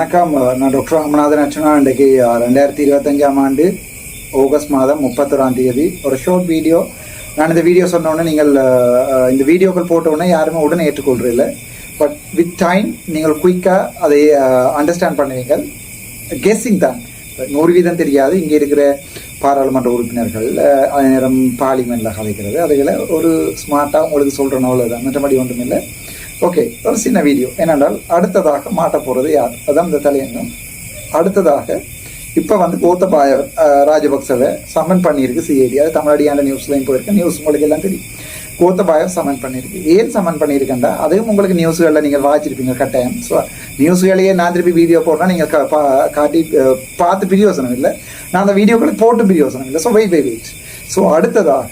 வணக்கம். நான் டாக்டர் ராமநாதன் அர்ச்சனா. இன்றைக்கு 2025ஆம் ஆண்டு ஆகஸ்ட் மாதம் 31ஆம் தேதி ஒரு ஷார்ட் வீடியோ. நான் இந்த வீடியோ சொன்னோடனே நீங்கள் இந்த வீடியோக்கள் போட்டோடனே யாருமே உடனே ஏற்றுக்கொள்றதில்லை. பட் வித் டைம் நீங்கள் குயிக்காக அதை அண்டர்ஸ்டாண்ட் பண்ணுவீங்க. கெஸ்ஸிங் தான், 100% தெரியாது. இங்கே இருக்கிற பாராளுமன்ற உறுப்பினர்கள் அதே நேரம் பார்லிமெண்ட்டில் கதைக்கிறது அதுகளை ஒரு ஸ்மார்ட்டாக உங்களுக்கு சொல்கிறனோ அவ்வளோதான், மற்றபடி ஒன்றும் இல்லை. ஓகே, ஒரு சின்ன வீடியோ. ஏனென்றால் அடுத்ததாக மாட்ட போகிறது யார், அதான் இந்த தலையங்கம். அடுத்ததாக இப்போ கோத்தபாய ராஜபக்சவை சமன் பண்ணியிருக்கு சிஐடி. அது தமிழடியான நியூஸ்லையும் போயிருக்கு, நியூஸ் உங்களுக்கு எல்லாம் தெரியும். கோத்தபாய சமன் பண்ணியிருக்கு. ஏன் சமன் பண்ணியிருக்கேன்டா, அதுவும் உங்களுக்கு நியூஸ்களில் நீங்கள் வாசிச்சிருப்பீங்க கட்டாயம். ஸோ நியூஸ்களையே நான் திருப்பி வீடியோ போட்டோன்னா நீங்கள் காட்டி பார்த்து பிரியோசனம் இல்லை, நான் அந்த வீடியோக்களை போட்டு பிரியோசனம் இல்லை. So wait. ஸோ அடுத்ததாக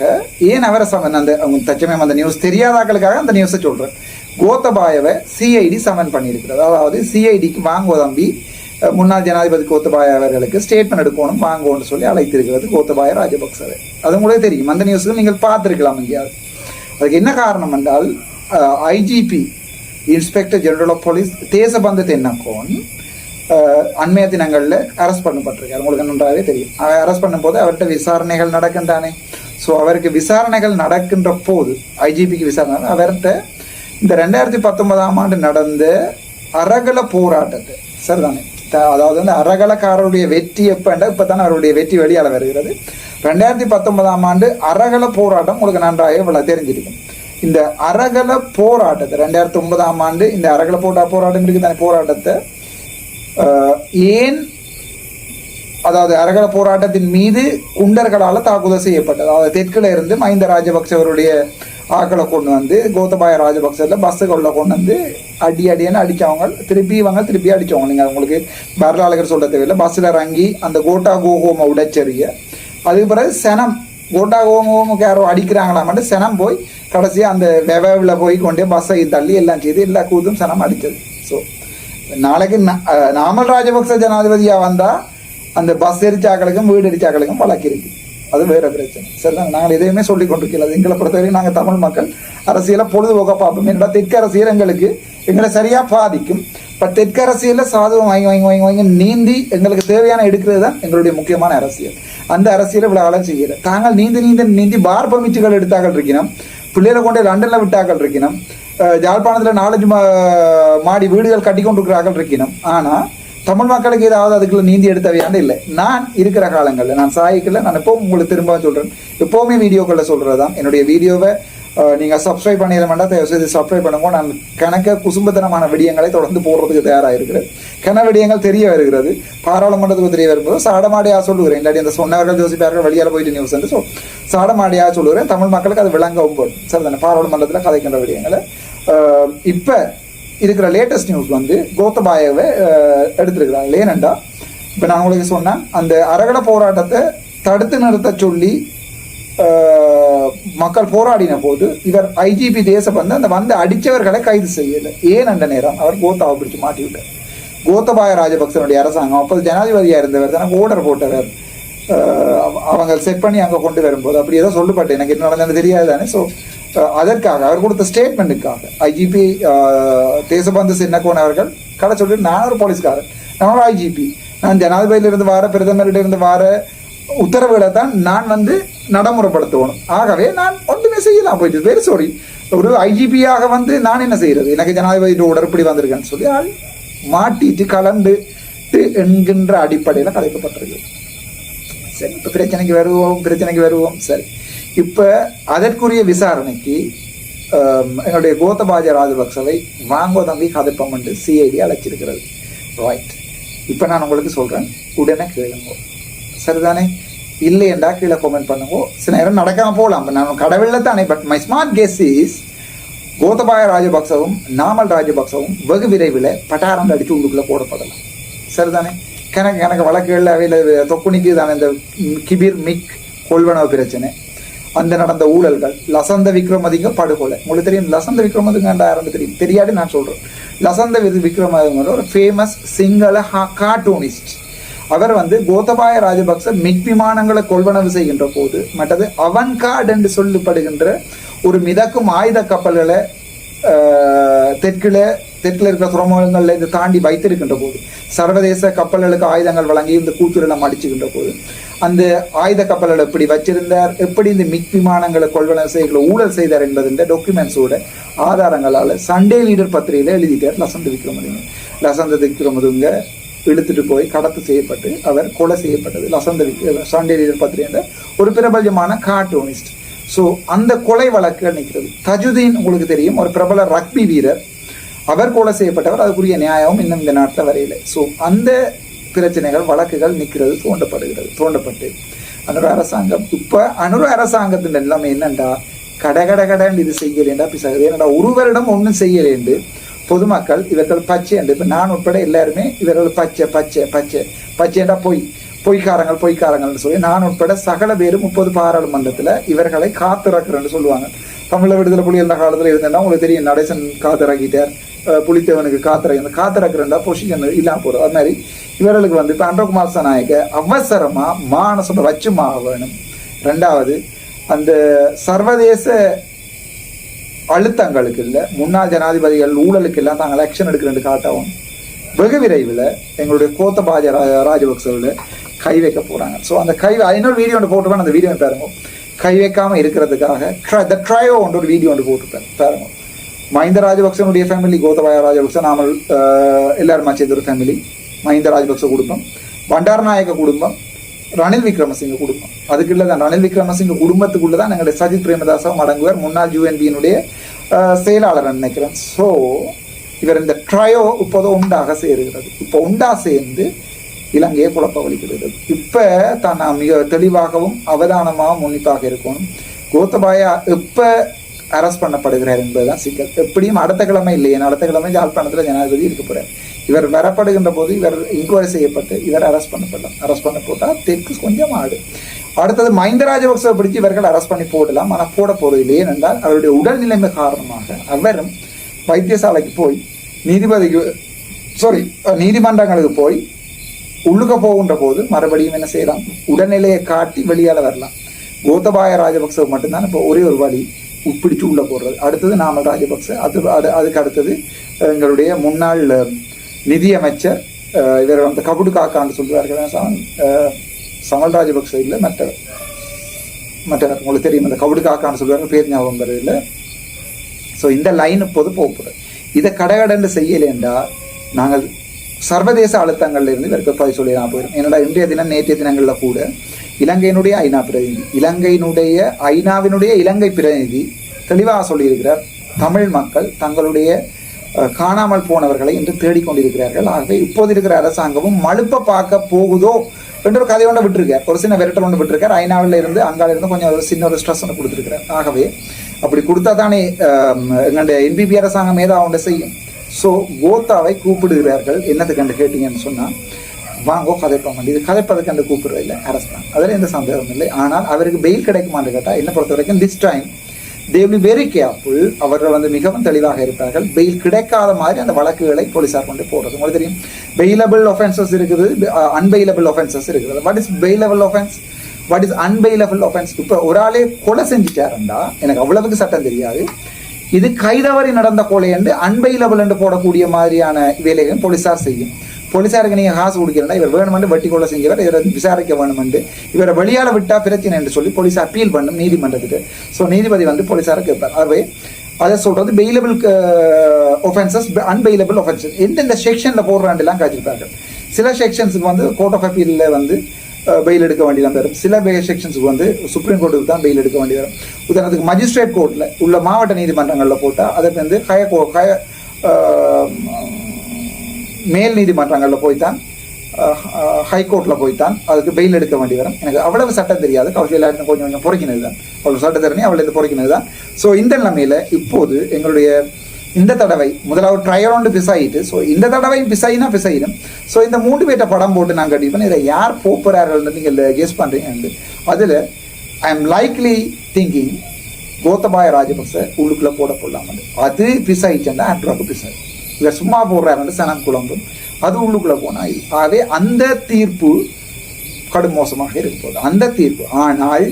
ஏன் அவரை சமன், அந்த அவங்க தச்சமயம் அந்த நியூஸ் தெரியாதாக்களுக்காக அந்த நியூஸை சொல்கிறேன். கோத்தபாயவை சிஐடி சமன் பண்ணியிருக்கிறது. அதாவது சிஐடிக்கு வாங்கோ தம்பி, முன்னாள் ஜனாதிபதி கோத்தபாய அவர்களுக்கு ஸ்டேட்மெண்ட் எடுக்கணும் வாங்கோன்னு சொல்லி அழைத்திருக்கிறது கோத்தபாய ராஜபக்சவை. அது உங்களுக்கு தெரியும், அந்த நியூஸுக்கு நீங்கள் பார்த்துருக்கலாம் எங்கேயாவது. அதுக்கு என்ன காரணம் என்றால், IGP inspector general of police Deshabandu Tennakoon அண்மைய தினங்களில் அரெஸ்ட் பண்ணப்பட்டிருக்காரு. உங்களுக்கு நன்றாகவே தெரியும். அரெஸ்ட் பண்ணும்போது அவர்கிட்ட விசாரணைகள் நடக்கின்றானே. ஸோ அவருக்கு விசாரணைகள் நடக்கின்ற போது, ஐஜிபிக்கு விசாரணை, அவர்கிட்ட இந்த 2019ஆம் ஆண்டு நடந்த அரகல போராட்டத்தை, சரிதானே, அதாவது அரகலக்காரருடைய வெற்றி எப்பண்டா இப்போ தானே அவருடைய வெற்றி வெளியால் வருகிறது. 2019ஆம் ஆண்டு அரகல போராட்டம் உங்களுக்கு நன்றாக தெரிஞ்சிருக்கும். இந்த அரகல போராட்டத்தை 2009ஆம் ஆண்டு இந்த அரகல போராட்டம் இருக்குது தானே, போராட்டத்தை ஏன், அதாவது அரகல போராட்டத்தின் மீது குண்டர்களால் தாக்குதல் செய்யப்பட்டது. அதாவது தெற்குல இருந்து மஹிந்த ராஜபக்ச அவருடைய ஆக்களை கொண்டு கோத்தபாய ராஜபக்சல பஸ்ஸுகளில் கொண்டு அடின்னு அடித்தவங்க, திருப்பி அடித்தவங்க. நீங்கள் உங்களுக்கு வரலாளர்கள் சொல்ல தேவையில்லை. பஸ்ஸில் இறங்கி அந்த கோட்டா கோகோமை உடைச்செறிய, அதுக்கு பிறகு சனம் கோட்டா கோகோமுக்கு யாரோ அடிக்கிறாங்களாமட்டு சனம் போய் கடைசியாக அந்த வெவில் போய் கொண்டே பஸ்ஸை தள்ளி எல்லாம் செய்து எல்லா கூத்தும் சனம் அடித்தது. ஸோ நாளைக்கு நாமல் ராஜபக்ச ஜனாதிபதியாக வந்தால் அந்த பஸ் எரிச்சாக்களுக்கும் வீடு எரிச்சாக்களுக்கும் வழக்கு இருக்கு. அது வேற பிரச்சனை. சரிதான், நாங்கள் எதையுமே சொல்லிக் கொண்டிருக்கிறது. எங்களை பொறுத்தவரைக்கும் நாங்கள் தமிழ் மக்கள் அரசியலை பொழுதுபோக்க பார்ப்போம். என்னடா தெற்கு அரசியல் எங்களை சரியாக பாதிக்கும். பட் தெற்கு அரசியலில் சாதுவம் வாங்கி நீந்தி எங்களுக்கு தேவையான எடுக்கிறது தான் எங்களுடைய முக்கியமான அரசியல். அந்த அரசியலை விழாவெல்லாம் செய்யல. தாங்கள் நீந்தி பார் பர்மிச்சுகள் எடுத்தாக்கள் இருக்கணும், பிள்ளைகளை கொண்டு லண்டனில் விட்டாக்கள் இருக்கணும், ஜாழ்ப்பாணத்தில் 4 மாடி வீடுகள் கட்டி கொண்டிருக்கிறார்கள் இருக்கணும். ஆனால் தமிழ் மக்களுக்கு ஏதாவது அதுக்குள்ள நீந்தி எடுத்தவையாண்டு இல்லை. நான் இருக்கிற காலங்களில் நான் சாய்க்கல, நான் எப்பவும் உங்களுக்கு திரும்ப சொல்கிறேன், எப்போவுமே வீடியோக்களில் சொல்கிறதான். என்னுடைய வீடியோவை நீங்கள் சப்ஸ்கிரைப் பண்ணிட வேண்டாம், தயவுசெய்து சப்ஸ்கிரைப் பண்ணுங்க. நான் கணக்க குசும்பத்தனமான விடயங்களை தொடர்ந்து போடுறதுக்கு தயாராக இருக்கிறேன். விடயங்கள் தெரிய வருகிறது, பாராளுமன்றத்துக்கு தெரிய வரும்போது சாடமாடியாக சொல்லுகிறேன். இல்லாட்டி அந்த சொன்னவர்கள் ஜோசிப்பார்கள் வெளியால் போயிட்டு நியூஸ் வந்து சாடமாடியாக சொல்லுகிறேன். தமிழ் மக்களுக்கு அது விளங்கவும் போடும். சரி தானே, பாராளுமன்றத்தில் கதைக்கின்ற விடயங்களை. இப்போ இருக்கிற லேட்டஸ்ட் நியூஸ் கோத்தபாயவை எடுத்திருக்கிறாங்க. ஏனென்றா, இப்போ நான் உங்களுக்கு சொன்னேன், அந்த அரகல போராட்டத்தை தடுத்து நிறுத்த சொல்லி மக்கள் போராடின போது இவர் ஐஜிபி தேசபந்து அந்த அடித்தவர்களை கைது செய்யலை. ஏன் அந்த நேரம் அவர் கோத்தாவை பிடிச்சு மாட்டி விட்டார். கோத்தபாய ராஜபக்சனுடைய அரசாங்கம் அப்போது ஜனாதிபதியாக இருந்தவர் தானே ஓர்டர் போட்டவர். அவங்க செட் பண்ணி அங்கே கொண்டு வரும்போது அப்படி ஏதோ சொல்லப்பட்டு எனக்கு என்ன நடந்தது தெரியாது தானே. ஸோ அதற்காக அவர் கொடுத்த ஸ்டேட்மெண்ட்டுக்காக ஐஜிபி தேசபந்து சின்னக்கோன் அவர்கள் கடை சொல்லிட்டு, நான் ஒரு போலீஸ்காரன், நான் ஒரு ஐஜிபி, நான் ஜனாதிபதியிலிருந்து வார பிரதமரிலிருந்து வார உத்தரவுகளை தான் நான் நடைமுறைப்படுத்தணும். ஆகவே நான் ஒன்றுமே செய்யலாம் போயிட்டு வெரி சாரி. ஒரு ஐஜிபியாக நான் என்ன செய்யறது, எனக்கு ஜனாதிபதி ஓர்டர் இப்படி வந்திருக்கேன்னு சொல்லி ஆள் மாட்டிட்டு கலந்து என்கின்ற அடிப்படையில் கலைக்கப்பட்டிருக்கு. சரி, இப்போ பிரச்சனைக்கு வருவோம். சரி, இப்போ அதற்குரிய விசாரணைக்கு எங்களுடைய கோத்தபாய ராஜபக்சவை வாங்கோ தம்பி கதைப்பம் என்று சிஐடி அழைச்சிருக்கிறது. ரைட், இப்போ நான் உங்களுக்கு சொல்கிறேன், உடனே கேளுங்க. சரிதானே, இல்லையண்டா கீழே கமெண்ட் பண்ணுங்க. சில நேரம் நடக்காம போகலாம், நான் கடவுளில் தானே. But my smart guess is, Gotabaya ராஜபக்சவும் நாமல் ராஜபக்சவும் வெகு விரைவில் பட்டாரண்டு அடித்து உள்ளுக்குள்ளே போடப்படலாம். சரிதானே, கணக்கு வழக்குகளில் அவையில் தொக்குனிக்கு தானே இந்த கிபிர் மிக் கொள்வனவு பிரச்சனை, அந்த நடந்த ஊழல்கள், லசந்த விக்ரமதிங்க படுகொலை. உங்களுக்கு தெரியும் லசந்த விக்ரமதிங்கண்டா யாருன்னு தெரியும், தெரியாது நான் சொல்கிறேன். லசந்த விக்ரமதிங்க ஒரு ஃபேமஸ் சிங்கள கார்ட்டூனிஸ்ட். அவர் கோத்தபாய ராஜபக்ச மிக் விமானங்களை கொள்வனவு செய்கின்ற போது, மற்றது அவன்கார்டு என்று சொல்லப்படுகின்ற ஒரு மிதக்கும் ஆயுத கப்பல்களை தெற்கில் தெற்கில் இருக்கிற துறைமுகங்கள்ல இருந்து தாண்டி வைத்திருக்கின்ற போது, சர்வதேச கப்பல்களுக்கு ஆயுதங்கள் வழங்கி இந்த கூத்துரெல்லாம் அடிச்சுக்கின்ற போது, அந்த ஆயுத கப்பல்களை எப்படி வச்சிருந்தார், எப்படி இந்த மிக் விமானங்களை கொள்வன செய்களை ஊழல் செய்தார் என்பது டாக்குமெண்ட்ஸோட ஆதாரங்களால சண்டே லீடர் பத்திரிகையில எழுதிட்டார் லசந்த விக்ரமதுங்க. லசந்த விக்ரமதுங்க இழுத்துட்டு போய் கடத்து செய்யப்பட்டு அவர் கொலை செய்யப்பட்டது. சண்டே லீடர் பத்திரிகை ஒரு பிரபலமான கார்ட்டூனிஸ்ட். ஸோ அந்த கொலை வழக்கு நிற்கிறது. தஜுதீன் உங்களுக்கு தெரியும், ஒரு பிரபல ரக்பி வீரர், அவர் கொலை செய்யப்பட்டவர். அதுக்குரிய நியாயம் இன்னும் இந்த நாட்டில் வரையில. ஸோ அந்த பிரச்சனைகள் வழக்குகள் நிற்கிறது, தோண்டப்பட்டு அனுர அரசாங்கம் இப்ப அனுர அரசாங்கத்தின் எல்லாமே என்னண்டா கடன் இது செய்யலேண்டா பிசாகுது. ஏன்னா ஒரு வருடம் ஒன்றும் செய்யலேண்டு பொதுமக்கள் இவர்கள் பச்சை என்று இப்ப நான் உட்பட எல்லாருமே இவர்கள் பச்சை பச்சை பச்சை பச்சைண்டா பொய்க்காரங்கள்னு சொல்லி நான் உட்பட சகல பேரும் 30 பாராளுமன்றத்துல இவர்களை காத்திறக்குறேன்னு சொல்லுவாங்க. தமிழ விடுதலை புலி என்ற காலத்துல இருந்தேன்னா உங்களுக்கு தெரியும், நடேசன் காத்திறக்கிட்டார், புலித்தேவனுக்கு காத்திறக்குறா பொசிஷன் இல்லாம போறது. அது மாதிரி இவர்களுக்கு வந்து இப்ப அன்றகுமார் சனாயக்க அவசரமா மானசத்தை வச்சுமாக வேணும். ரெண்டாவது, அந்த சர்வதேச அழுத்தங்களுக்கு இல்ல, முன்னாள் ஜனாதிபதிகள் ஊழலுக்கு எல்லாம் தாங்கள் ஆக்ஷன் எடுக்கிறேன்னு காட்டவும் வெகு விரைவில் எங்களுடைய கோத்தபாய ராஜபக்சவில் கை வைக்க போறாங்க. ஸோ அந்த இன்னொரு வீடியோ ஒன்று போட்டுருப்பேன், அந்த வீடியோ பாருங்க. கை வைக்காம இருக்கிறதுக்காக ட்ரையோ ஒரு வீடியோ ஒன்று போட்டுருப்பேன் பாருங்க. மஹிந்த ராஜபக்சனுடைய ஃபேமிலி, கோத்தபாய ராஜபக்ச, நாமல் எல்லாருமா சேர்ந்த ஒரு ஃபேமிலி, மஹிந்த ராஜபக்ச குடும்பம், பண்டாரநாயக்க குடும்பம், ரணில் விக்ரமசிங்க குடும்பம். அதுக்குள்ளதான் ரணில் விக்ரமசிங்க குடும்பத்துக்குள்ளதான் எங்களுடைய சஜித் பிரேமதாசவும் அடங்குவார், முன்னாள் யூஎன்பியினுடைய செயலாளர் நினைக்கிறேன். ஸோ இவர் இந்த ட்ரையோ இப்போது உண்டாக சேருகிறது. இப்போ உண்டா சேர்ந்து இலங்கையை குழப்ப வலிக்கிறது. இப்ப தான் நான் மிக தெளிவாகவும் அவதானமாகவும் உன்னிப்பாக இருக்கணும். கோத்தபாயா எப்ப அரெஸ்ட் பண்ணப்படுகிறார் என்பதுதான் சிக்கல். எப்படியும் அடுத்த கிழமை இல்லையே, அடுத்த கிழமை யாழ்ப்பாணத்துல ஜனாதிபதி இருக்க போறார். இவர் வரப்படுகின்ற போது இவர் இன்கொயரி செய்யப்பட்டு இவர் அரெஸ்ட் பண்ணப்படலாம். அரெஸ்ட் பண்ண போட்டா தெற்கு கொஞ்சம் ஆடு. அடுத்தது மஹிந்த ராஜபக்சவை பிடிச்சு இவர்கள் அரெஸ்ட் பண்ணி போடலாம். ஆனால் போட போறது இல்லை. ஏனென்றால் அவருடைய உடல் நிலைமை காரணமாக அவரும் வைத்தியசாலைக்கு போய் நீதிமன்றங்களுக்கு போய் உள்ளுக்க போகின்ற போது மறுபடியும் என்ன செய்யலாம், உடல்நிலையை காட்டி வெளியால வரலாம். கோத்தபாய ராஜபக்ச மட்டும்தான் இப்போ ஒரே ஒரு வழி பிடிச்சு உள்ள போடுறது. அடுத்தது நாமல் ராஜபக்ச, அதுக்கு அடுத்தது எங்களுடைய முன்னாள் நிதியமைச்சர் இவர் வந்து கபுடு காக்கான்னு சொல்லுவார்கள், சமல் ராஜபக்ச இல்லை, மற்றவர் உங்களுக்கு தெரியும், அந்த கபுடு காக்கான்னு சொல்லுவார்கள், பேர் ஞாபகம் வருது இல்லை. ஸோ இந்த லைன் இப்போது போகிறது. இதை கடகடன்னு செய்யலேண்டா நாங்கள் சர்வதேச அழுத்தங்கள்ல இருந்து இவருக்கு பதிவு சொல்லலாம் போயிடும். என்னடா இன்றைய தினம் நேற்றைய தினங்கள்ல கூட இலங்கையினுடைய ஐநா பிரதிநிதி, ஐநாவினுடைய இலங்கை பிரதிநிதி தெளிவாக சொல்லியிருக்கிறார், தமிழ் மக்கள் தங்களுடைய காணாமல் போனவர்களை இன்று தேடிக்கொண்டிருக்கிறார்கள். ஆகவே இப்போது இருக்கிற அரசாங்கமும் மழுப்ப பார்க்க போகுதோ என்ற ஒரு கதை ஒன்று விட்டுருக்கார், ஒரு சின்ன விரட்டல் ஒன்று விட்டுருக்கார். ஐநாவில் இருந்து அங்கால இருந்து கொஞ்சம் ஒரு சின்ன ஒரு ஸ்ட்ரெஸ் ஒன்று கொடுத்துருக்கிறார். ஆகவே அப்படி கொடுத்தா தானே எங்களுடைய என்பிபி அரசாங்கம் ஏதாவது ஒன்று செய்யும். ஸோ கோத்தாவை கூப்பிடுகிறார்கள். என்னது கண்டு கேட்டீங்கன்னு சொன்னா, வாங்கோ கதைப்ப மாட்டேன், இது கதைப்பதை கண்டு கூப்பிடுறது இல்லை அரசு தான், அதில் எந்த சந்தேகமும் இல்லை. ஆனால் அவருக்கு பெயில் கிடைக்குமான்னு கேட்டால் என்ன பொறுத்த வரைக்கும் this time they will be very careful. அவர்கள் வந்து மிகவும் தெளிவாக இருப்பார்கள். பெயில் கிடைக்காத மாதிரி அந்த வழக்குகளை போலீசார் கொண்டு போடுறது. உங்களுக்கு தெரியும், பெயிலபிள் ஒஃபென்சஸ் இருக்குது, அன்பெயிலபிள் ஒஃபென்சஸ் இருக்குது. What is bailable offence, what is unbailable offence? இப்போ ஒரு ஆளே கொலை செஞ்சுட்டாருண்டா எனக்கு அவ்வளவுக்கு சட்டம் தெரியாது, இது கைதவறி நடந்த கொலை என்று அன்பெயிலபிள் என்று போடக்கூடிய மாதிரியான வேலைகள் போலீசார் செய்யும். போலீசாருக்கு நீங்க காசு கொடுக்கிறா, இவர் வேணுமென்று வட்டி கொலை செஞ்சவர், இவரை விசாரிக்க வேணுமென்று, இவரை வெளியால விட்டா பிரச்சனை என்று சொல்லி போலீஸ் அப்பீல் பண்ணும் நீதிமன்றத்துக்கு. ஸோ நீதிபதி வந்து போலீசாரை கேட்பார். ஆகவே அதை சொல்றது பெயிலபிள் ஒஃபென்சஸ், அன்பெயிலபிள் ஒஃபென்சஸ் எந்தெந்த செக்ஷன்ல போடுறாண்டு எல்லாம் காய்ச்சிருப்பார்கள். சில செக்ஷன்ஸுக்கு வந்து கோர்ட் ஆஃப் அப்பீல்ல வந்து பெயில் எடுக்க வேண்டியதான் வரும். சில செக்ஷன்ஸுக்கு வந்து சுப்ரீம் கோர்ட்டுக்கு தான் பெயில் எடுக்க வேண்டி வரும். உதாரணத்துக்கு மஜிஸ்ட்ரேட் கோர்ட்ல உள்ள மாவட்ட நீதிமன்றங்களில் போட்டால் அதை வந்து மேல் நீதிமன்றங்களில் போய்த்தான், ஹைகோர்ட்டில் போய்த்தான் அதுக்கு பெயில் எடுக்க வேண்டி வரும். எனக்கு அவ்வளவு சட்டம் தெரியாது, கௌசல்யா கொஞ்சம் கொஞ்சம் பொறுக்கினது தான், அவ்வளவு சட்ட தெரிஞ்சு அவ்வளவு பொறுக்கினது தான். ஸோ இந்த நிலைமையில இப்போது எங்களுடைய இந்த தடவை முதலாவது ட்ரையல் ஒன்று பிசாயிட்டு, ஸோ இந்த தடவை பிசாயினும். ஸோ இந்த 3 பேர்ட்ட படம் போட்டு நான் கட்டிப்பேன். இதை யார் போகிறார்கள் நீங்கள் கெஸ் பண்றீங்க. அதில் I am likely thinking Gotabaya Rajapaksa உள்ளுக்குள்ள போடலாம். அது பிசாயிச்சா ஆண்ட்ராக்கு பிசாய், இவர் சும்மா போடுறாரு சனம் குழம்பும், அது உள்ளுக்குள்ள போனா. ஆகவே அந்த தீர்ப்பு கடும் மோசமாக இருப்பது அந்த தீர்ப்பு. ஆனால்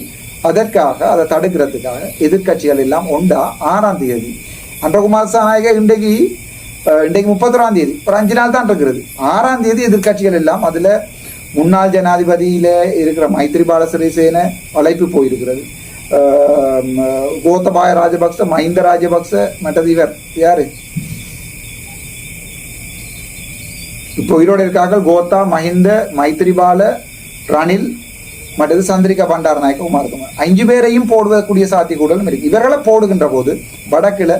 அதற்காக அதை தடுக்கிறதுக்காக எதிர்கட்சிகள் எல்லாம் ஒண்டா 6ஆம் தேதி அன்றகுமார் சாநாயக இன்றைக்கு இன்றைக்கு 31ஆம் தேதி, ஒரு 5 நாள் தான் இருக்கிறது. 6ஆம் தேதி எதிர்கட்சிகள் எல்லாம் அதில் முன்னாள் ஜனாதிபதியில இருக்கிற மைத்ரிபால சிறிசேன அழைப்பு போயிருக்கிறது. கோத்தபாய ராஜபக்ச, மஹிந்த ராஜபக்ச, மற்றது இவர் யாரு இப்போ உயிரோடு இருக்கார்கள், கோத்தா, மஹிந்த, மைத்ரிபால, ரணில், மற்றது சந்திரிகா பண்டாரநாயக்க, குமாரகுமார், 5 பேரையும் போடக்கூடிய சாத்தியக்கூடலும் இருக்கு. இவர்களை போடுகின்ற போது வடக்குல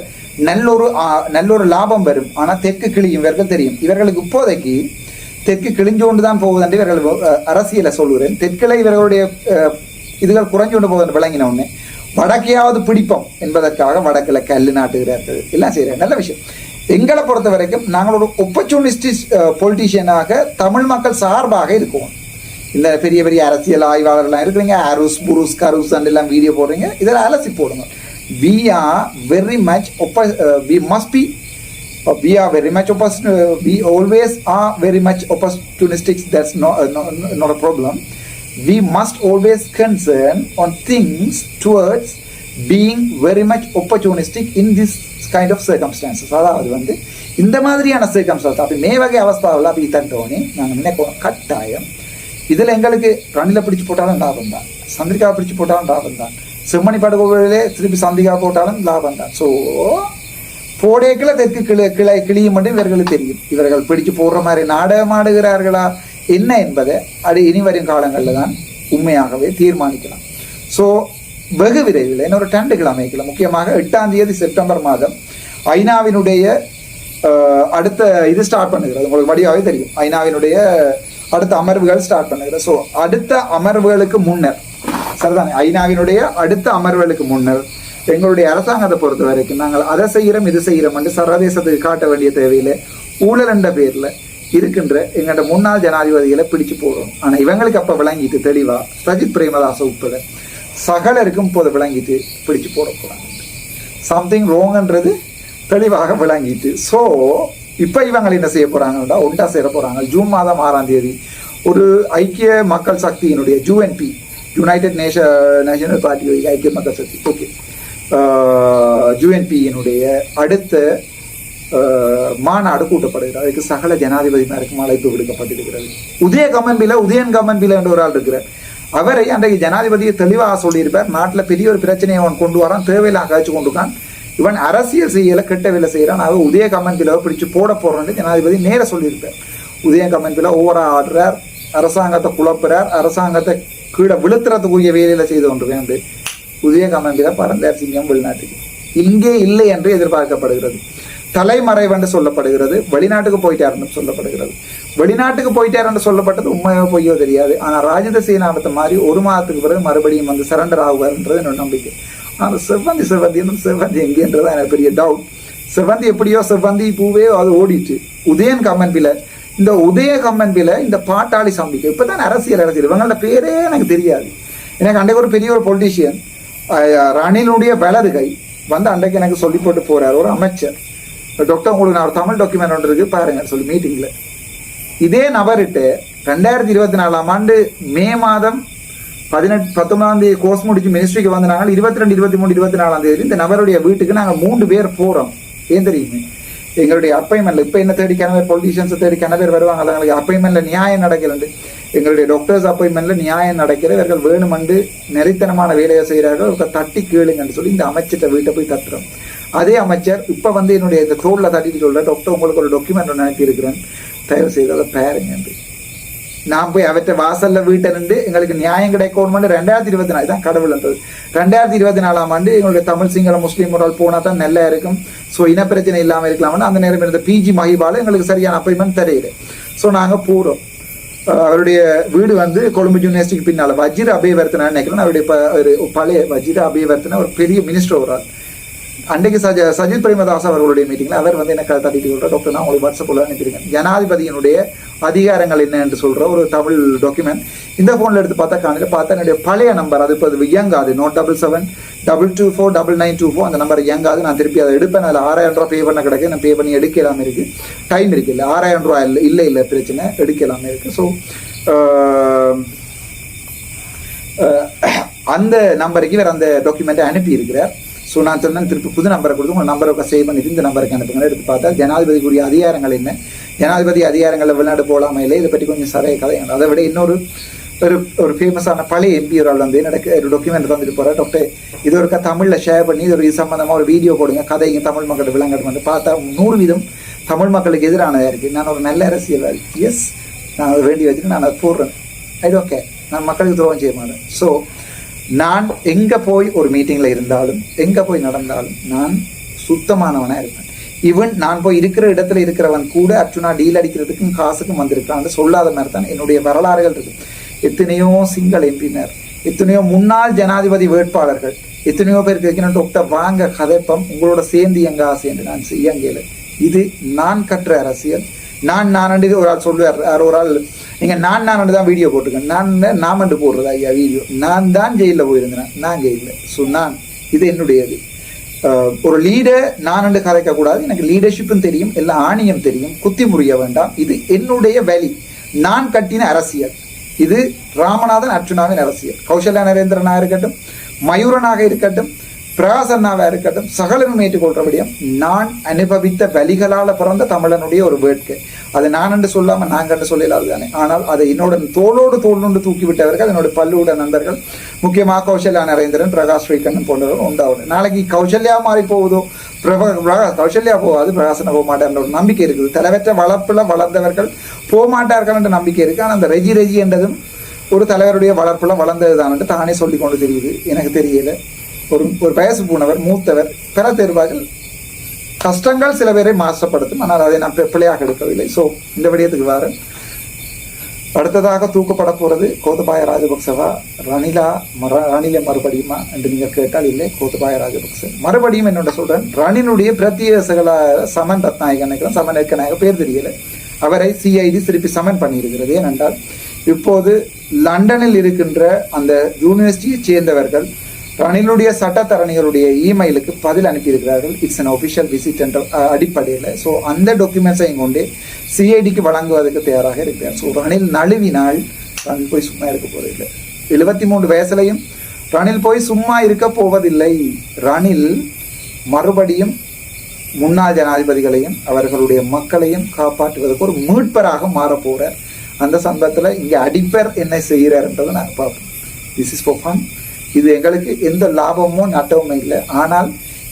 நல்லொரு லாபம் வரும். ஆனா தெற்கு கிளியும் இவர்கள் தெரியும். இவர்களுக்கு இப்போதைக்கு தெற்கு கிழிஞ்சு கொண்டு தான் போகுது என்று இவர்கள் அரசியலை சொல்லுகிறேன். தெற்கில இவர்களுடைய இதுகள் குறைஞ்சு கொண்டு போகுது விளங்கின உடனே வடக்கையாவது பிடிப்போம் என்பதற்காக வடக்கில் கல்லு நாட்டுகிறார்கள், எல்லாம் செய்கிறார். நல்ல விஷயம். எங்களை பொறுத்த வரைக்கும் நாங்கள் ஒரு ஒப்பர்ச்சுனிஸ்டிக் பொலிட்டீஷியனாக தமிழ் மக்கள் சார்பாக இருக்குவோம். இந்த பெரிய பெரிய அரசியல் ஆய்வாளர்லாம் இருக்கிறீங்க, அருஸ் புருஸ் கருஸ் எல்லாம் வீடியோ போடுறீங்க, இதில் அலசி போடுங்க. we are very much we must be we are very much we always are very much opportunistic. That's not a problem. We must always concern on things towards being very much opportunistic in this kind of circumstances. அதாவது வந்து இந்த மாதிரியான circumstances அப்படி மே வகை அவஸ்தாவில் அப்படி தண்டோனே நாங்கள் நினைக்கிறோம் கட்டாயம் இதில் எங்களுக்கு ரணில பிடிச்சு போட்டாலும் லாபம் தான், சந்திரிகா பிடிச்சு போட்டாலும் லாபம் தான், செம்மணி படுகோவிலே திருப்பி சந்திகா போட்டாலும் லாபம் தான். ஸோ போடேக்கில் தெற்கு கிளியும் மட்டும் இவர்களுக்கு தெரியும். இவர்கள் பிடிச்சு போடுற மாதிரி நாடகமாடுகிறார்களா என்ன என்பதை அது இனி வரும் காலங்களில் தான் உண்மையாகவே தீர்மானிக்கலாம். ஸோ வெகு விரைவில் இன்னொரு 2 கிழமைக்குள்ள முக்கியமாக 8ஆம் தேதி செப்டம்பர் மாதம் ஐநாவினுடைய அடுத்த இது ஸ்டார்ட் பண்ணுகிறது. உங்களுக்கு வடிவாகவே தெரியும், ஐநாவினுடைய அடுத்த அமர்வுகள் ஸ்டார்ட் பண்ணுகிறது. ஸோ அடுத்த அமர்வுகளுக்கு முன்னர் சரிதானே, ஐநாவினுடைய அடுத்த அமர்வுகளுக்கு முன்னர் எங்களுடைய அரசாங்கத்தை பொறுத்த வரைக்கும் நாங்கள் அதை செய்கிறோம் இது செய்கிறோம் என்று சர்வதேசத்துக்கு காட்ட வேண்டிய தேவையில்லை. ஊழல் என்ற பேர்ல இருக்கின்ற எங்களோட முன்னாள் ஜனாதிபதிகளை பிடிச்சு போடுறோம். ஆனா இவங்களுக்கு அப்ப விளங்கிட்டு தெளிவா சஜித் பிரேமதாச உட்பட சகலருக்கும் இப்போது விளங்கிட்டு பிடிச்சு போட போறாங்க. சம்திங் ரோங்ன்றது தெளிவாக விளங்கிட்டு. ஸோ இப்ப இவங்க என்ன செய்ய போறாங்கன்னா ஒன்றா சேர போறாங்க. ஜூன் மாதம் 6ஆம் தேதி ஒரு ஐக்கிய மக்கள் சக்தியினுடைய UNP, யுனைடெட் நேஷனல் பார்ட்டி, ஐக்கிய மக்கள் சக்தி, ஓகே, UNP-யினுடைய அடுத்த மாநாடு கூட்டப்படுகிறது. அதுக்கு சகல ஜனாதிபதிமாருக்கும் அழைப்பு விடுக்கப்பட்டிருக்கிறது. உதயன் கம்மன்பில என்ற ஒரு ஆள் இருக்கிறார். அவரை அன்றைக்கு ஜனாதிபதியை தெளிவாக சொல்லியிருப்பார், நாட்டில் பெரிய ஒரு பிரச்சனையை அவன் கொண்டு வரான், தேவையில்லாம காய்ச்சி கொண்டுக்கான், இவன் அரசியல் செய்யல கெட்ட வேலை செய்யறான், அவர் உதய கம்மன்பிலாவை பிடிச்சு போட போறோன்னு ஜனாதிபதி நேர சொல்லியிருப்பார். உதய கம்மன்பிலா ஓவரா ஆடுறார், அரசாங்கத்தை குழப்புறார், அரசாங்கத்தை கீழே விழுத்துறதுக்குரிய வேலையில செய்து கொண்டு வேண்டு உதய கம்மன்பிலா பறந்தார் சிங்கம் வெளிநாட்டுக்கு. இங்கே இல்லை என்று எதிர்பார்க்கப்படுகிறது. தலைமறைவு என்று சொல்லப்படுகிறது. வெளிநாட்டுக்கு போயிட்டாருன்னு சொல்லப்படுகிறது. வெளிநாட்டுக்கு போயிட்டாருன்னு சொல்லப்பட்டது உண்மையோ பொய்யோ தெரியாது. ஆனா ராஜித சேனாபத்தை மாதிரி 1 மாதத்துக்கு பிறகு மறுபடியும் வந்து சரண்டர் ஆகுவார்ன்றது என்னோட நம்பிக்கை. ஆனா செவ்வந்தி எங்கேன்றதான் எனக்கு பெரிய டவுட். செவ்வந்தி எப்படியோ செவ்வந்தி பூவே அது ஓடிட்டு. உதயன் கம்மன்பில, இந்த உதய கம்மன்பில இந்த பாட்டாளி சம்பிக்கை இப்பதான் அரசியல் இவங்களோட பேரே எனக்கு தெரியாது. எனக்கு அன்றைக்கு ஒரு பெரிய ஒரு பொலிட்டீஷியன் ரணிலுடைய வலது கை வந்து அன்றைக்கு எனக்கு சொல்லி போட்டு போறாரு, ஒரு அமைச்சர். டாக்டர் உங்களுக்கு நான் ஒரு தமிழ் டாக்குமெண்ட் ஒன்று இருக்கு பாருங்க சொல்லி மீட்டிங்ல இதே நபர்கிட்ட 2024ஆம் ஆண்டு மே மாதம் 19ஆம் தேதி கோர்ஸ் முடிச்சு மினிஸ்ட்ரிக்கு வந்து நாங்கள் 22, 23, 24ஆம் தேதி இந்த நபருடைய வீட்டுக்கு நாங்கள் 3 பேர் போறோம். ஏன் தெரியுமே, எங்களுடைய அப்பாயின்மெண்ட்ல இப்ப என்ன தேடி கனவே பொலிட்டீஷியன்ஸ் தேடி கனவே வருவாங்க, எங்களுக்கு அப்பாயின்மெண்ட்ல நியாயம் நடக்கலண்டு. எங்களுடைய டாக்டர்ஸ் அப்பாயின்மெண்ட்ல நியாயம் நடக்கிற இவர்கள் வேணுமென்று நெறித்தனமான வேலையை செய்யறார்கள், தட்டி கேளுங்கன்னு சொல்லி இந்த அமைச்சர்கிட்ட வீட்டை போய் தட்டுறோம். அதே அமைச்சர் இப்ப வந்து என்னுடைய இந்த தோல்ல தட்டிட்டு சொல்ற, டாக்டர் உங்களுக்கு ஒரு டாக்குமெண்ட் ஒன்று அனுப்பி இருக்கிறேன், தயவு செய்து அதை பாருங்க என்று. நான் போய் அவற்றை வாசல்ல வீட்டை நின்று எங்களுக்கு நியாயம் கிடைக்கணும். 2024 தான் கடவுள் என்றது. 2024ஆம் ஆண்டு எங்களுடைய தமிழ் சிங்கள முஸ்லீம் ஒரு ஆள் போனா தான் நல்லா இருக்கும், ஸோ இன பிரச்சனை இல்லாம இருக்கலாம்னு அந்த நேரம் இருந்த PG மஹிபால எங்களுக்கு சரியான அப்பாயின்மெண்ட் தெரியல. ஸோ நாங்க போறோம். அவருடைய வீடு வந்து கொழும்பு யூனிவர்சிட்டிக்கு பின்னால வஜிர அபயவர்த்தனை நினைக்கிறேன். அவருடைய பழைய வஜிர அபயவர்த்தனை ஒரு பெரிய மினிஸ்டர் ஒரு ஆள். அன்றைக்கு சஜித் பிரேமதாஸ் அவர்களுடைய மீட்டிங்ல அவர் வந்து என்ன தட்டிட்டு சொல்ற, டாக்டர் நான் உங்களுக்கு வாட்ஸ்அப்ல அனுப்பியிருக்கேன் ஜனாதிபதியினுடைய அதிகாரங்கள் என்ன என்று சொல்ற ஒரு தமிழ் டாக்குமெண்ட். இந்த போன்ல எடுத்து பார்த்தா காலையில் பார்த்தா என்னுடைய பழைய நம்பர், அது இப்போ இயங்காது, 077-224-9924 அந்த நம்பர் இயங்காது. நான் திருப்பி அதை எடுப்பேன். அதில் 6000 ரூபாய் பே பண்ண கிடக்கு, நான் பே பண்ணி எடுக்கலாமே இருக்கு, டைம் இருக்கு. இல்லை 6000 ரூபாய் இல்லை பிரச்சனை, எடுக்கலாமே இருக்கு. ஸோ அந்த நம்பருக்கு இவர் அந்த டாக்குமெண்ட்டை அனுப்பி இருக்கிறார். ஸோ நான் சொன்னேன் திருப்பி புது நம்பரை கொடுத்து உங்கள் நம்பரை சேவ் பண்ணிட்டு இந்த நம்பருக்கு அனுப்புங்க. எடுத்து பார்த்தா ஜனாதிபதிக்குரிய அதிகாரங்கள் என்ன, ஜனாதிபதி அதிகாரங்களில் வெளிநாடு போகலாமா இல்லை, இதை பற்றி கொஞ்சம் சரைய கதை. அதை விட இன்னொரு ஒரு ஃபேமஸான பழைய எம்பி ஒரு ஆள் வந்து எனக்கு ஒரு டாக்குமெண்ட் வந்துட்டு போகிறேன், டாக்டர் இது ஒரு தமிழில் ஷேர் பண்ணி இது ஒரு சம்மந்தமாக ஒரு வீடியோ போடுங்க, கதைங்க தமிழ் மக்கள் விளங்கட்டும் வந்து பார்த்தா 100% தமிழ் மக்களுக்கு எதிரானதாக இருக்குது. நான் ஒரு நல்ல அரசியல்வாதி, எஸ் நான் அதை வேண்டி வச்சுட்டு நான் அதை போடுறேன். ஐ டோன்ட் கேர், நான் மக்களுக்கு துரோகம் செய்ய மாட்டேன். ஸோ நான் எங்கே போய் ஒரு மீட்டிங்கில் இருந்தாலும் எங்கே போய் நடந்தாலும் நான் சுத்தமானவனாக இருப்பேன். ஈவன் நான் போய் இருக்கிற இடத்துல இருக்கிறவன் கூட அர்ச்சுனா டீல் அடிக்கிறதுக்கும் காசுக்கும் வந்திருக்கான்னு சொல்லாத மாதிரி தான் என்னுடைய வரலாறுகள் இருக்கு. எத்தனையோ சிங்கள எம்பினர், எத்தனையோ முன்னாள் ஜனாதிபதி வேட்பாளர்கள், எத்தனையோ பேருக்கு வைக்கணும் டாக்டர் வாங்க கதைப்பம் உங்களோட சேர்ந்து எங்க ஆசைன்னு நான் செய்யங்கல. இது நான் கற்ற அரசியல். நான் ஒரு ஆள் சொல்லுவார், ஒரு ஆள் நீங்க நான் தான் வீடியோ போட்டுக்கேன், நான் போடுறது ஐயா வீடியோ, நான் தான் ஜெயிலில் போயிருந்தேன், நான் ஜெயிலில். ஸோ நான் இது என்னுடையது. ஒரு லீடர் நான் கதைக்க கூடாது. எனக்கு லீடர்ஷிப்பும் தெரியும், எல்லா ஆணியம் தெரியும், குத்தி முறிய வேண்டாம். இது என்னுடைய வேலி, நான் கட்டின அரசியல். இது ராமநாதன் அர்ச்சுனாவின் அரசியல். கௌசல்யா நரேந்திரனாக இருக்கட்டும், மயூரனாக இருக்கட்டும், பிரகாசன்னாவா இருக்கட்டும், சகலரும் ஏற்றுக்கொள்றபடியும் நான் அனுபவித்த வலிகளால் பிறந்த தமிழனுடைய ஒரு வேட்கை. அது நான் என்று சொல்லாம நாங்க என்று சொல்லலாது தானே. ஆனால் அதை என்னோட தோளோடு தோல்னு தூக்கி விட்டவர்கள் என்னோட பல்லுட நண்பர்கள், முக்கியமாக கௌசல்யா நரேந்திரன், பிரகாஷ் ஸ்ரீகண்ணன் போன்றவர்கள் உண்டாவது. நாளைக்கு கௌசல்யா மாறி போகுதோ, கௌசல்யா போகாது, பிரகாசன போக மாட்டார் ஒரு நம்பிக்கை இருக்குது. தலைவற்ற வளர்ப்புல வளர்ந்தவர்கள் போக மாட்டார்கள் என்ற நம்பிக்கை இருக்கு. ஆனால் அந்த ரெஜி என்றதும் ஒரு தலைவருடைய வளர்ப்புல வளர்ந்தது தான் தானே சொல்லி கொண்டு தெரியுது. எனக்கு தெரியல. ஒரு வயசு போனவர், மூத்தவர், பெற தேர்வார்கள் கஷ்டங்கள் சில பேரை மாசப்படுத்தும். ஆனால் அதை நான் பிள்ளையாக எடுக்கவில்லை. ஸோ இந்த விடயத்துக்கு வர அடுத்ததாக தூக்கப்பட போறது கோத்தபாய ராஜபக்சவா, ரணில மறுபடியுமா என்று நீங்கள் கேட்டால் இல்லை, கோத்தபாய ராஜபக்ச மறுபடியும் என்னோட சொல்றேன். ரணிலுடைய பிரத்யேக செயலாளர் சமன் ரத்நாயகன், சமன் ஏற்கனாக பேர் தெரியல, அவரை சிஐடி திருப்பி சமன் பண்ணியிருக்கிறது. ஏனென்றால் இப்போது லண்டனில் இருக்கின்ற அந்த யூனிவர்சிட்டியை சேர்ந்தவர்கள் ரணிலுடைய சட்டத்தரணிகளுடைய இமெயிலுக்கு பதில் அனுப்பியிருக்கிறார்கள். இட்ஸ் அன் ஒபிஷியல் விசிட் என்ற அடிப்படையில். ஸோ அந்த டாக்குமெண்ட்ஸையும் கொண்டு சிஐடிக்கு வழங்குவதற்கு தயாராக இருக்கிறார். ஸோ ரணில் நழுவினால் ரணில் போய் சும்மா இருக்க போவதில்லை. 73 வயசுலையும் ரணில் போய் சும்மா இருக்க போவதில்லை. ரணில் மறுபடியும் முன்னாள் ஜனாதிபதிகளையும் அவர்களுடைய மக்களையும் காப்பாற்றுவதற்கு ஒரு மீட்பராக மாறப்போறார். அந்த சந்தர்ப்பத்தில் இங்கே அடிப்பர் என்ன செய்கிறார்ன்றதை நாங்கள் பார்ப்போம். This is for fun. இது எங்களுக்கு எந்த லாபமோ நட்டமும் இல்லை. ஆனால்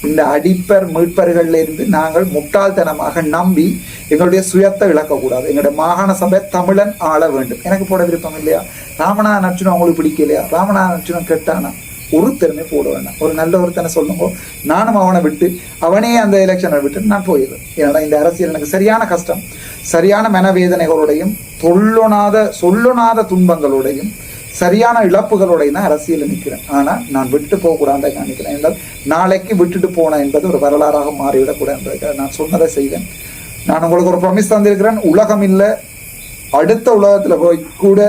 இந்த அடிப்பர் மீட்பர்கள்ல இருந்து நாங்கள் முட்டாள்தனமாக நம்பி எங்களுடைய சுயத்தை இழக்கக்கூடாது. எங்களுடைய மாகாண சபை தமிழன் ஆள வேண்டும். எனக்கு போட விருப்பம் இல்லையா? ராமநாதன் அர்ச்சுனா உங்களுக்கு பிடிக்கலையா? ராமநாதன் அர்ச்சுனா கெட்டானா? ஒரு திறமை போட வேண்டாம். ஒரு நல்ல ஒருத்தனை சொல்லுங்க, நானும் அவனை விட்டு அவனே அந்த எலெக்ஷனை விட்டு நான் போயிடுவேன். ஏன்னா இந்த அரசியல் எனக்கு சரியான கஷ்டம், சரியான மனவேதனைகளோடையும் சொல்லொணாத துன்பங்களோடையும் சரியான இழப்புகளோடையும் தான் அரசியல் நிற்கிறேன். ஆனால் நான் விட்டு போகக்கூடாது நினைக்கிறேன். என்றால் நாளைக்கு விட்டுட்டு போன என்பது ஒரு வரலாறாக மாறிவிடக்கூடாது. நான் சொன்னதை செய்வேன். நான் உங்களுக்கு ஒரு ப்ராமிஸ் தந்திருக்கிறேன். உலகம் இல்லை, அடுத்த உலகத்தில் போய் கூட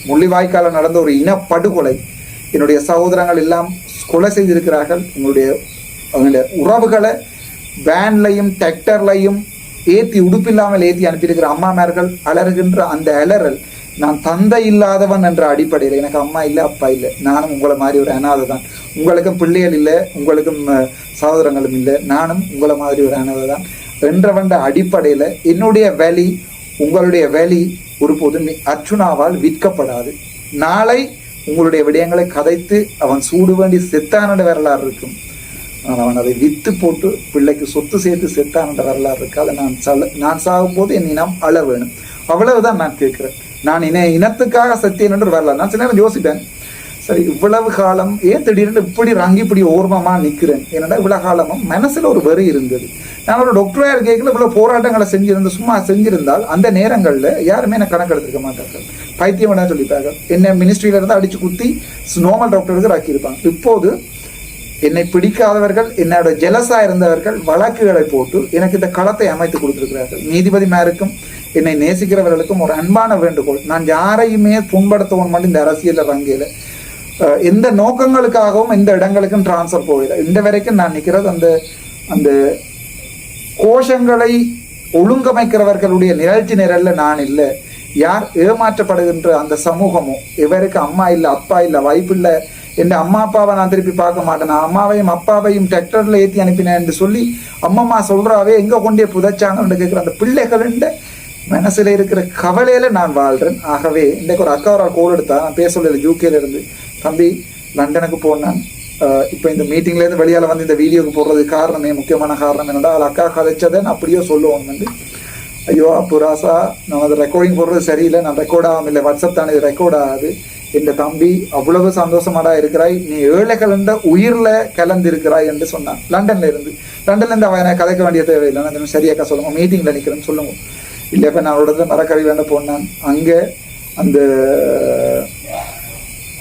முள்ளிவாய்க்கால நடந்த ஒரு இனப்படுகொலை, என்னுடைய சகோதரங்கள் எல்லாம் கொலை செய்திருக்கிறார்கள். அவங்களுடைய உறவுகளை வேன்லையும் டிராக்டர்லையும் ஏற்றி உடுப்பில்லாமல் ஏற்றி அனுப்பியிருக்கிற அம்மாமார்கள் அலறுகின்ற அந்த அலறல், நான் தந்தை இல்லாதவன் என்ற அடிப்படையில், எனக்கு அம்மா இல்லை அப்பா இல்லை, நானும் உங்களை மாதிரி ஒரு அனாதை தான். உங்களுக்கும் பிள்ளைகள் இல்லை, உங்களுக்கும் சகோதரங்களும் இல்லை, நானும் உங்களை மாதிரி ஒரு அனாதை தான் என்றவன்ற அடிப்படையில் என்னுடைய வேலி உங்களுடைய வேலி ஒருபோதும் அர்ச்சுனாவால் விற்கப்படாது. நாளை உங்களுடைய விடயங்களை கதைத்து அவன் சூடு வேண்டி செத்தான வரலாறு இருக்கும். அவன் அதை வித்து போட்டு பிள்ளைக்கு சொத்து சேர்த்து செத்தான வரலாறு இருக்கு. அதை நான் சாகும்போது என் இனம் அழ வேணும். அவ்வளவுதான் நான் கேட்கிறேன். நான் இனத்துக்காக சத்தியன் என்று வரலாறு. நான் சில நேரம் யோசிப்பேன், சரி இவ்வளவு காலம் ஏன் திடீர்னு இப்படி ஓர்மமா நிற்கிறேன்? ஏன்னா இவ்வளவு காலமும் மனசுல ஒரு வெறி இருந்தது. நான் ஒரு டாக்டரா இருக்கேன், இவ்வளவு போராட்டங்களை சும்மா செஞ்சிருந்தால் அந்த நேரங்கள்ல யாருமே எனக்கு கணக்கு எடுத்துக்க மாட்டார்கள். பைத்தியம் சொல்லிப்பாங்க. என்ன மினிஸ்ட்ரியில இருந்து அடிச்சு குத்தி நார்மல் டாக்டருக்கு ஆக்கியிருப்பாங்க. இப்போது என்னை பிடிக்காதவர்கள், என்னோட ஜெலஸா இருந்தவர்கள் வழக்குகளை போட்டு எனக்கு இந்த களத்தை அமைத்து கொடுத்திருக்கிறார்கள். நீதிபதி மேருக்கும் என்னை நேசிக்கிறவர்களுக்கும் ஒரு அன்பான வேண்டுகோள், நான் யாரையுமே புண்படுத்தவும் மட்டும் இந்த அரசியல் வங்கியில எந்த நோக்கங்களுக்காகவும் எந்த இடங்களுக்கும் டிரான்ஸ்ஃபர் போகல. இந்த வரைக்கும் நான் நிற்கிறது அந்த கோஷங்களை ஒழுங்கமைக்கிறவர்களுடைய நிகழ்ச்சி நிரல்ல நான் இல்லை. யார் ஏமாற்றப்படுகின்ற அந்த சமூகமோ, இவருக்கு அம்மா இல்லை அப்பா இல்லை வைப்பு இல்லை என் அம்மா அப்பாவை நான் திருப்பி பார்க்க மாட்டேன், நான் அம்மாவையும் அப்பாவையும் டிராக்டர்ல ஏற்றி அனுப்பினேன் என்று சொல்லி அம்மம்மா சொல்றாவே எங்க கொண்டே புதைச்சாங்கன்னு கேட்குற அந்த பிள்ளைகளின் மனசுல இருக்கிற கவலையில நான் வாழ்றேன். ஆகவே இன்றைக்கு ஒரு அக்கா ஒரு கோல் எடுத்தா, நான் பேச சொல்லல யூகேல இருந்து, தம்பி லண்டனுக்கு போனேன், இப்போ இந்த மீட்டிங்ல இருந்து வெளியால வந்து இந்த வீடியோக்கு போடுறதுக்கு காரணமே முக்கியமான காரணம் என்னடா அவள் அக்கா கதைச்சதை நான் அப்படியோ சொல்லுவோம் வந்து, ஐயோ அப்போ ராசா நான் அதை ரெக்கார்டிங் போடுறது சரியில்லை, நான் ரெக்கார்ட் ஆகாம இல்லை, வாட்ஸ்அப் தானே இது ரெக்கார்ட் ஆகுது, என் தம்பி அவ்வளவு சந்தோஷமாடா இருக்கிறாய், நீ ஏழை கலந்த உயிர்ல கலந்து இருக்கிறாய் என்று சொன்னான். லண்டன்ல இருந்து அவன் கதைக்க வேண்டிய தேவையில்லை, நான் சரியாக்கா சொல்லுங்க மீட்டிங்ல நிக்கிறேன்னு சொல்லுங்க. இல்லை இப்ப நான் அவரோட மரக்கறி வேண்ட போனான், அங்க அந்த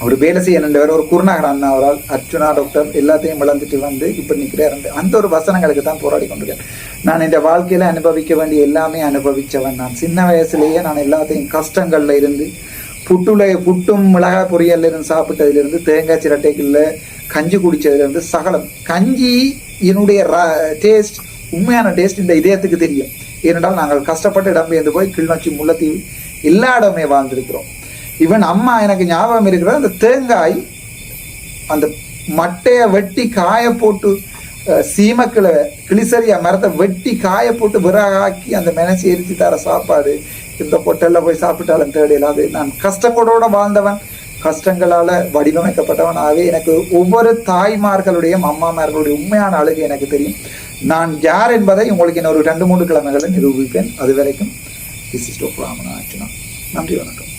ஒரு வேலை செய்ய ஒரு குருநாகர் அண்ணா அவரால் அர்ச்சுனா டாக்டர் எல்லாத்தையும் வளர்ந்துட்டு வந்து இப்ப நிக்கிறாரு. அந்த ஒரு வசனங்களுக்கு தான் போராடி கொண்டிருக்கேன். நான் இந்த வாழ்க்கையில அனுபவிக்க வேண்டிய எல்லாமே அனுபவிச்சவன். நான் சின்ன வயசுலயே நான் எல்லாத்தையும் கஷ்டங்கள்ல இருந்து புட்டும் மிளகாய் பொரியல்ல இருந்து சாப்பிட்டதுல இருந்து தேங்காய் சிரட்டைக்குள்ள கஞ்சி குடிச்சதுல இருந்து சகலம். கஞ்சி என்னுடைய டேஸ்ட், உண்மையான டேஸ்ட் இந்த இதயத்துக்கு தெரியும். ஏனென்றால் நாங்கள் கஷ்டப்பட்டு இடம்பெயர்ந்து போய் கிளிநொச்சி முல்லைத்தீவு எல்லா இடமே வாழ்ந்திருக்கிறோம். ஈவன் அம்மா எனக்கு ஞாபகம் இருக்கிற அந்த தேங்காய் அந்த மட்டைய வெட்டி காய போட்டு சீமக்கிளை கிளிசரியா மரத்தை வெட்டி காய போட்டு விறகாக்கி அந்த மெனச்சி எரிச்சு தர சாப்பாடு இந்த பொட்டல்ல போய் சாப்பிட்டாலும் தேவையில்லை. அது நான் கஷ்டங்களோட வாழ்ந்தவன், கஷ்டங்களால வடிவமைக்கப்பட்டவன். ஆகவே எனக்கு ஒவ்வொரு தாய்மார்களுடைய அம்மாமார்களுடைய உண்மையான அழகு எனக்கு தெரியும். நான் யார் என்பதை உங்களுக்கு இன்னொரு 2-3 கிழமைகளை நிரூபிப்பேன். அது வரைக்கும் திஸ் இஸ் டாக்டர் ராமநாதன். நன்றி, வணக்கம்.